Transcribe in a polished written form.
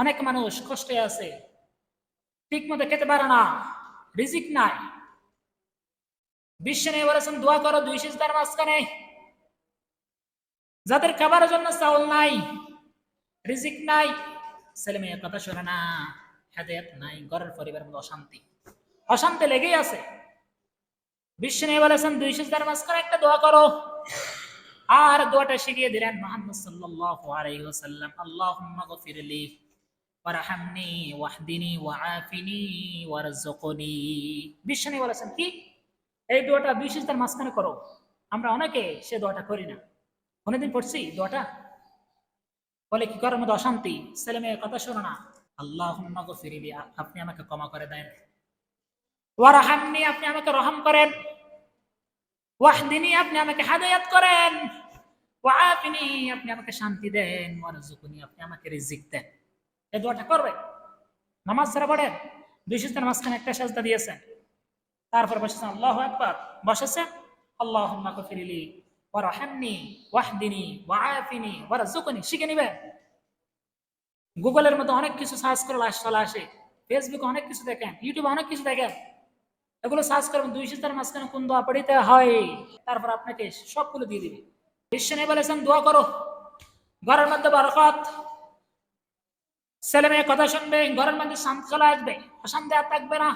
অনেক মানুষ কষ্টে আছে, ঠিক মতো খেতে পারে না, রিজিক নাই। বিশ্ব নিয়ে বলেছেন দোয়া করো দুই সিজদার মাঝখানে। যাদের খাবারের জন্য চাউল নাই, রিজিক নাই, ছেলে মেয়ের কথা শোনে না, হেদায়েত নাই, ঘরের পরিবারের মধ্যে অশান্তি, অশান্তি লেগেই আছে। বিশ্ব নিয়ে বলেছেন দুই সিজদার মাঝখানে একটা দোয়া করো। আর দোয়াটা শিখিয়ে দিলেন মুহাম্মদ সাল্লাল্লাহু আলাইহি ওয়াসাল্লাম, আল্লাহুম্মা গফিরলি ওয়ারহামনি ওয়াহদিনি ওয়াআফিনি ওয়ারযুকনি। বিশ্ব নিয়ে বলেছেন কি, এই দোয়াটা দুই সিজদার মাঝখানে করো। আমরা অনেকে সে দোয়াটা করি না। অনেকদিন পড়ছি দোয়াটা, বলে কি করার মধ্যে অশান্তি, ছেলে মেয়ের কথা শোনো না। আল্লাহুম্মা গফিরলি, আপনি আমাকে ক্ষমা করে দেন। ওয়ারহামনি, আপনি আমাকে রহম করেন। ওয়াহদিনি, আপনি আমাকে হেদায়েত করেন। ওয়াআফিনি, আপনি আমাকে শান্তি দেন। ওয়ারযুকনি, আপনি আমাকে রিজিক দেন। এই দোয়াটা করবে। নামাজ যারা পড়েন, দুই সিজদার মাঝখানে একটা সাজদা দিয়েছেন, তারপর বসেছেন, আল্লাহু আকবার, বসেছেন, আল্লাহুম্মা গফিরলি ওয়ারহামনি ওয়াহদিনি ওয়াআফিনি ওয়ারযুকনি। শিখে নিবেন। গুগলের মধ্যে অনেক কিছু সার্চ করে চলে আসে, ফেসবুকে অনেক কিছু দেখেন, ইউটিউবে অনেক কিছু দেখেন, এগুলো সার্চ করবেন দুই সিজদার মাঝখানে কোন দোয়া পড়িতে হয়, তারপর আপনাকে সবগুলো দিয়ে দিবে। বিশ্ব নেই বলেছেন দোয়া করো, ঘরের মধ্যে বরকত, ছেলে মেয়ে কথা শুনবে, ঘরের মধ্যে শান্তি চলে আসবে, অশান্তি আর থাকবে না।